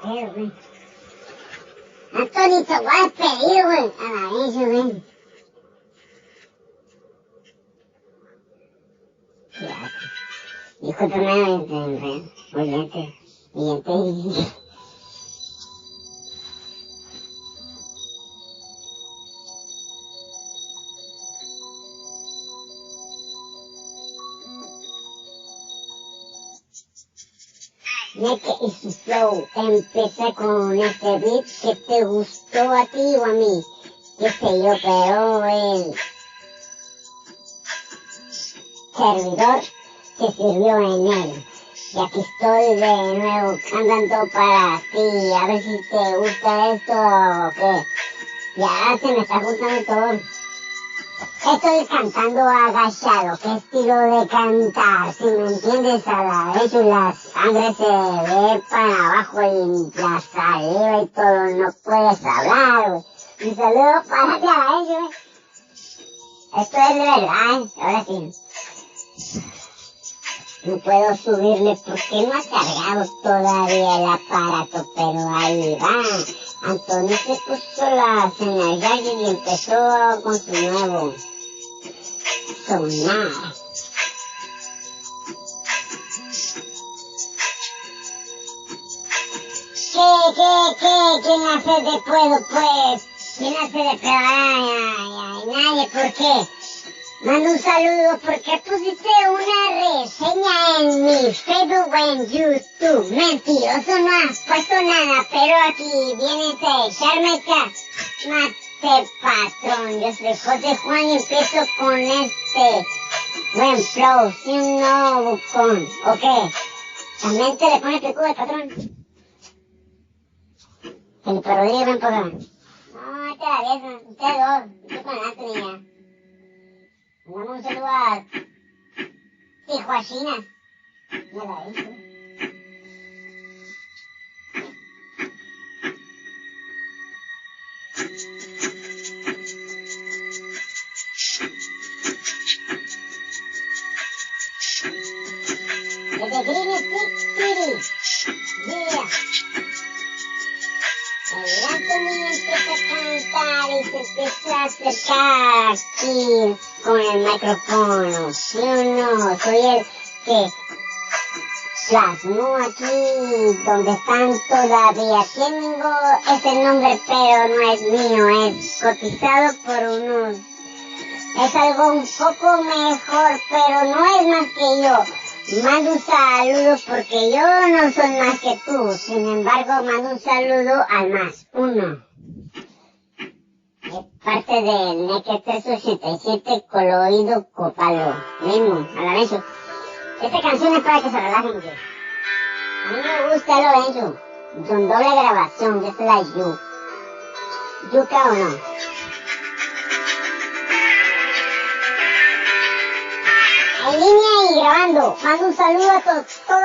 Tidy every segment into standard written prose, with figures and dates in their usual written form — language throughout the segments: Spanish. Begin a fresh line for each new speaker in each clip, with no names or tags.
pedo, güey. Antonio, te voy a despedir, güey. A la vez, güey. Ya. Hijo de madre, oyente. Neke y su flow, empecé con este beat que te gustó a ti o a mí, qué sé yo, pero el servidor se sirvió en él. Y aquí estoy de nuevo cantando para ti, a ver si te gusta esto o qué. Ya se me está juntando todo. Estoy cantando agachado, qué estilo de cantar, si me entiendes, a la vez y la sangre se ve para abajo y la saliva y todo, no puedes hablar, güey. Un saludo para ti a la vez, güey. Esto es de verdad, ahora sí. No puedo subirle porque no ha cargado todavía el aparato, pero ahí va. Antonio se puso las energías y empezó con su nuevo sonar. ¿Quién hace de puedo, pues? ¿Quién hace de pedo? Ay, nadie, ¿por qué? Mando un saludo porque pusiste una reseña en mi Facebook o en YouTube. Mentiroso, no has puesto nada, pero aquí vienes a echarme mate patrón. Yo soy José Juan y empiezo con este buen flow, sin no bucón. ¿Ok? También te le pone pico de patrón. Felipe Rodríguez, ven por acá. No, esta es la vieja. Ustedes dos. Yo con Anthony ya. Mandamos un saludo a Tijuachina. Ya la hice. Desde Green City. Yeah. El Anthony empieza a cantar y se empieza a acercar aquí con el micrófono. ¿Sí o no? Soy el que plasmó aquí donde están todavía. Tengo ese nombre, pero no es mío, es cotizado por unos. Es algo un poco mejor, pero no es más que yo. Mando un saludo porque yo no soy más que tú. Sin embargo, mando un saludo al más uno. Es parte del Neke 387 Coloido Copalo. Mismo, a la vez. Esta canción es para que se relajen, güey. A mí me gusta lo hecho. Con doble grabación, yo soy la Yuka o no. En línea y grabando. Mando un saludo a todos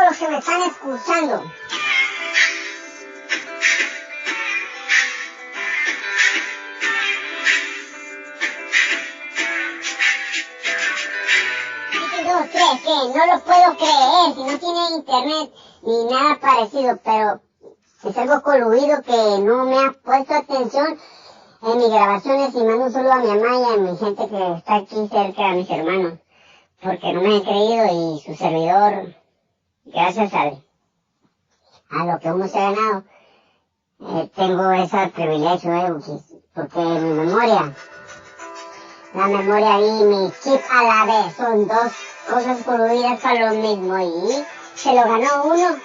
los que me están escuchando. Que no lo puedo creer, si no tiene internet ni nada parecido, pero es algo coludido que no me ha puesto atención en mis grabaciones y mando un saludo a mi mamá y a mi gente que está aquí cerca, a mis hermanos, porque no me han creído y su servidor, gracias a lo que uno se ha ganado, tengo ese privilegio, porque mi memoria, la memoria y mi chip a la vez son dos cosas coludidas para lo mismo y se lo ganó uno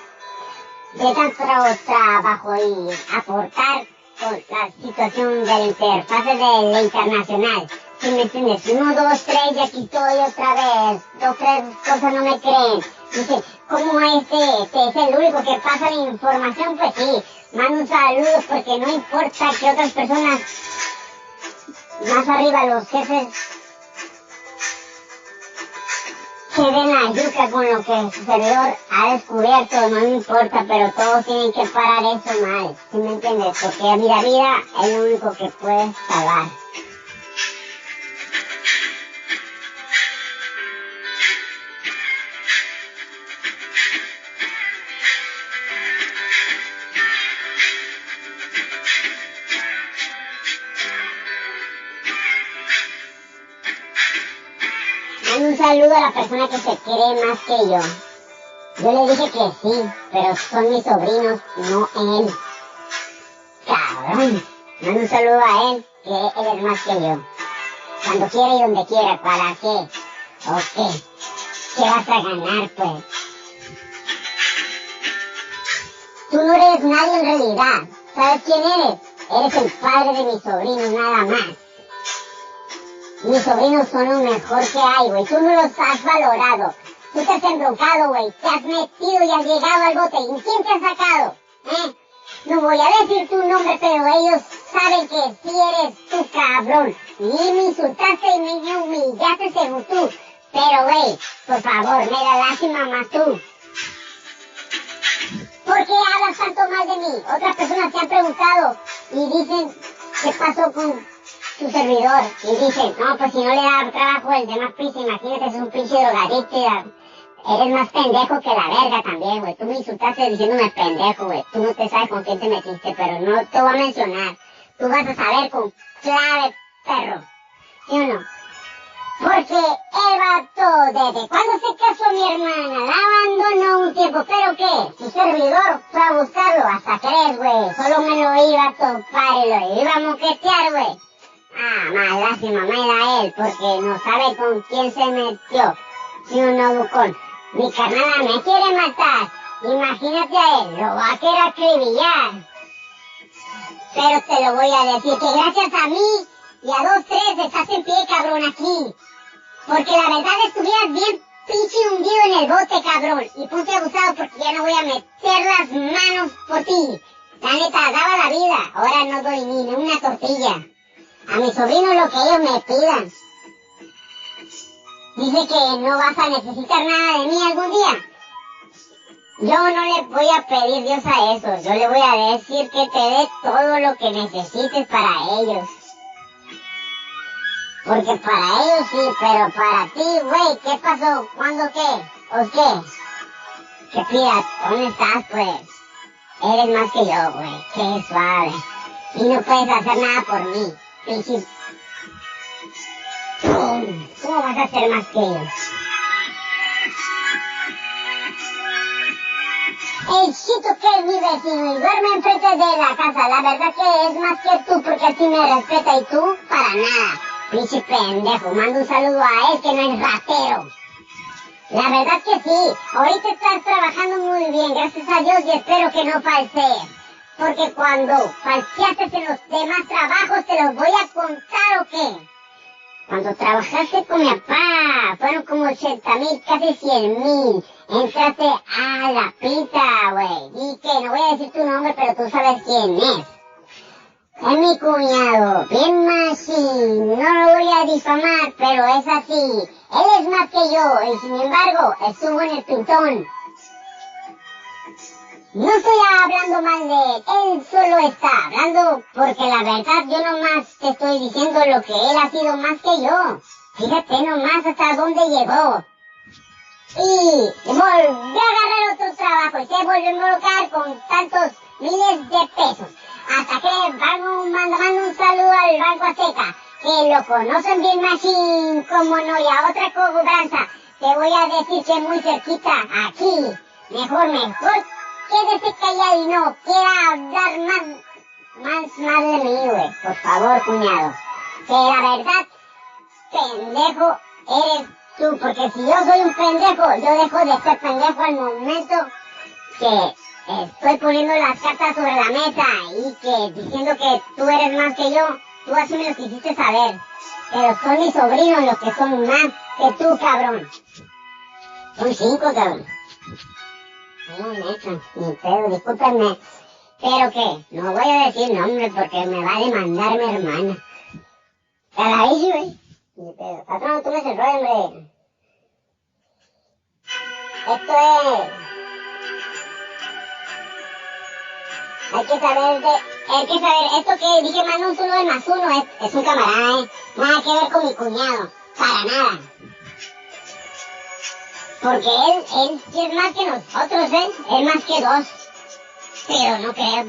de tanto trabajo y aportar con la situación de la interfase de la internacional. Si me entiendes, 1, 2, 3 y aquí estoy otra vez, 2, 3 cosas no me creen. Dice, ¿cómo este es el único que pasa la información? Pues sí, mando un saludo porque no importa que otras personas más arriba, los jefes, se den la yuca con lo que su servidor ha descubierto, no me importa, pero todos tienen que parar eso mal, ¿sí me entiendes? Porque vida es lo único que puede salvar. saludo a la persona que se cree más que yo. Yo le dije que sí, pero son mis sobrinos, no él. Cabrón. Mando un saludo a él, que él es más que yo. Cuando quiera y donde quiera, ¿para qué? Ok. ¿Qué vas a ganar, pues? Tú no eres nadie en realidad. ¿Sabes quién eres? Eres el padre de mis sobrinos, nada más. Mis sobrinos son lo mejor que hay, güey. Tú no los has valorado. Tú te has embroncado, güey. Te has metido y has llegado al bote. ¿Y quién te ha sacado? No voy a decir tu nombre, pero ellos saben que sí eres tú, cabrón. Y me insultaste y me humillaste según tú. Pero, güey, por favor, me da lástima más tú. ¿Por qué hablas tanto mal de mí? Otras personas te han preguntado y dicen qué pasó con su servidor. Y dicen, no, pues si no le da trabajo el demás pinche, imagínate, es un pinche drogadicto. Eres más pendejo que la verga también, güey. Tú me insultaste diciéndome pendejo, güey. Tú no te sabes con quién te metiste, pero no te voy a mencionar. Tú vas a saber con clave, perro. ¿Sí o no? Porque el vato, ¿desde cuándo se casó mi hermana? La abandonó un tiempo, ¿pero qué? Su servidor fue a buscarlo, hasta crees, güey. Solo me lo iba a topar y lo iba a moquetear, güey. Más lástima me da él, porque no sabe con quién se metió. ¿Sí o no, bucón? Mi carnala me quiere matar. Imagínate a él, lo va a querer acribillar. Pero te lo voy a decir, que gracias a mí y a 2, 3 estás en pie, cabrón, aquí. Porque la verdad estuvieras bien pinche hundido en el bote, cabrón. Y ponte abusado porque ya no voy a meter las manos por ti. La neta, daba la vida. Ahora no doy ni una tortilla. A mis sobrinos lo que ellos me pidan. Dice que no vas a necesitar nada de mí algún día. Yo no le voy a pedir Dios a eso. Yo le voy a decir que te dé todo lo que necesites para ellos. Porque para ellos sí, pero para ti, güey, ¿qué pasó? ¿Cuándo qué? ¿O qué? ¿Qué pidas? ¿Dónde estás, pues? Eres más que yo, güey. Qué suave. Y no puedes hacer nada por mí. Pinche... ¡Pum! ¿Cómo vas a ser más que ellos? El chito que es mi vecino y duerme enfrente de la casa, la verdad que es más que tú porque así me respeta y tú, para nada. Pinche pendejo, mando un saludo a él que no es ratero. La verdad que sí, ahorita estás trabajando muy bien, gracias a Dios, y espero que no falsees. Porque cuando falseaste en los demás trabajos, te los voy a contar, ¿o qué? Cuando trabajaste con mi papá, fueron como 80,000, casi 100,000. Entraste a la pinta, güey. Y que no voy a decir tu nombre, pero tú sabes quién es. Es mi cuñado, bien machín. No lo voy a difamar, pero es así. Él es más que yo, y sin embargo, estuvo en el pintón. No estoy hablando mal de él, él solo está hablando porque la verdad yo nomás te estoy diciendo lo que él ha sido más que yo. Fíjate nomás hasta dónde llegó. Y volvió a agarrar otro trabajo y se volvió a involucrar con tantos miles de pesos. Hasta que mando un saludo al Banco Azteca, que lo conocen bien machín, como no, y a otra cobranza. Te voy a decir que muy cerquita, aquí, mejor, quédese callado y no quiera hablar más de mí, güey. Por favor, cuñado. Que la verdad, pendejo eres tú. Porque si yo soy un pendejo, yo dejo de ser pendejo al momento que estoy poniendo las cartas sobre la mesa y que diciendo que tú eres más que yo. Tú así me lo quisiste saber. Pero son mis sobrinos los que son más que tú, cabrón. Son 5, cabrón. No me echan, ni pedo, discúlpenme. Pero que, no voy a decir nombre porque me va a demandar mi hermana. Te la hice, güey. Ni pedo. Patrón, tú me el rollo, hombre. Esto es... Hay que saber, esto que dije mando un 1 del más 1 es un camarada, nada que ver con mi cuñado, para nada. Porque él sí es más que nosotros, es más que 2. Pero no creo.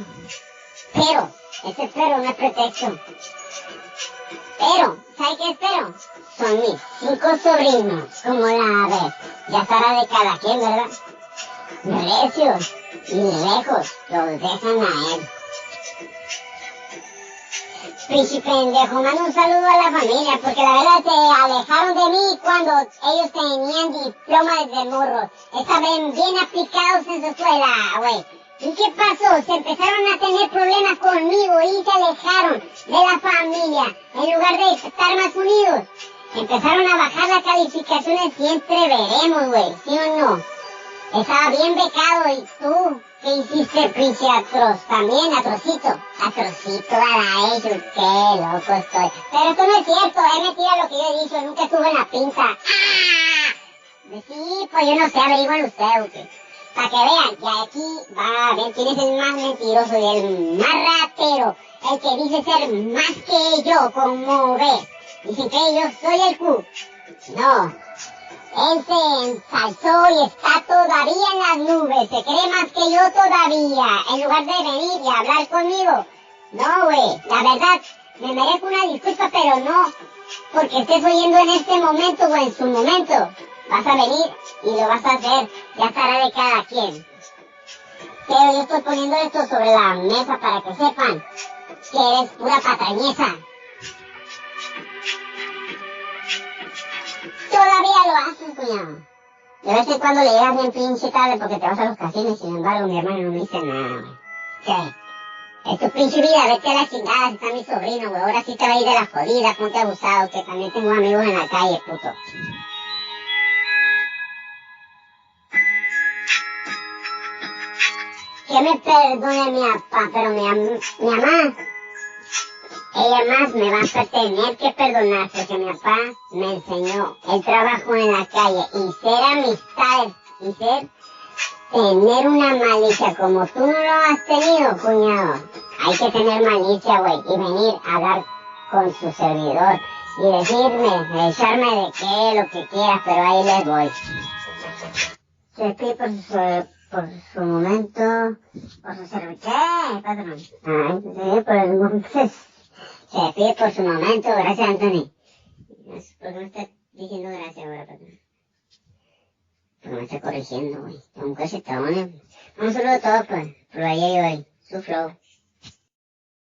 Pero, ese pero no es pretexto. Pero, ¿sabes qué espero? Son mis 5 sobrinos, como la ves. Ya estará de cada quien, ¿verdad? Recios y lejos los dejan a él. Príncipe pendejo, mando un saludo a la familia, porque la verdad se alejaron de mí cuando ellos tenían diploma desde morro. Estaban bien aplicados en su escuela, güey. ¿Y qué pasó? Se empezaron a tener problemas conmigo y se alejaron de la familia, en lugar de estar más unidos. Empezaron a bajar las calificaciones, siempre veremos, güey, ¿sí o no? Estaba bien becado, ¿y tú? ¿Qué hiciste, príncipe atroz? También, atrocito a la ellos, qué loco estoy. Pero esto no es cierto, es mentira lo que yo he dicho, nunca estuve en la pinta. ¡Ah! Sí, pues yo no sé, averiguan ustedes, ¿o qué? Para que vean, que aquí va a ver quién es el más mentiroso y el más ratero, el que dice ser más que yo, como ves. Dicen que yo soy el Q. No. Él se ensalzó y está todavía en las nubes, se cree más que yo todavía, en lugar de venir y hablar conmigo. No, güey, la verdad, me merezco una disculpa, pero no, porque estés oyendo en este momento o en su momento. Vas a venir y lo vas a hacer, ya estará de cada quien. Pero yo estoy poniendo esto sobre la mesa para que sepan que eres pura patrañeza. Todavía lo haces, cuñado. De vez en cuando le llegas bien pinche tarde porque te vas a los casinos, sin embargo mi hermano no me dice nada, güey. ¿Qué? Es tu pinche vida, vete a la chingada, si está mi sobrino, güey. Ahora sí te va a ir de la jodida, ponte abusado, que también tengo amigos en la calle, puto. Que me perdone mi papá, pero mi mamá, ella más me va a tener que perdonar porque mi papá me enseñó el trabajo en la calle y ser amistades y tener una malicia como tú no lo has tenido, cuñado. Hay que tener malicia, güey, y venir a hablar con su servidor y decirme, echarme de qué, lo que quieras, pero ahí les voy. Se pide por su momento, por su servicio. ¿Qué, patrón? Sí, por el momento. Se pide por su momento, gracias, Anthony. ¿Por qué me estás diciendo gracias ahora, patrón? Porque me está corrigiendo, güey. Un cositón, Un saludo a todos, pues. Por ahí, su flow.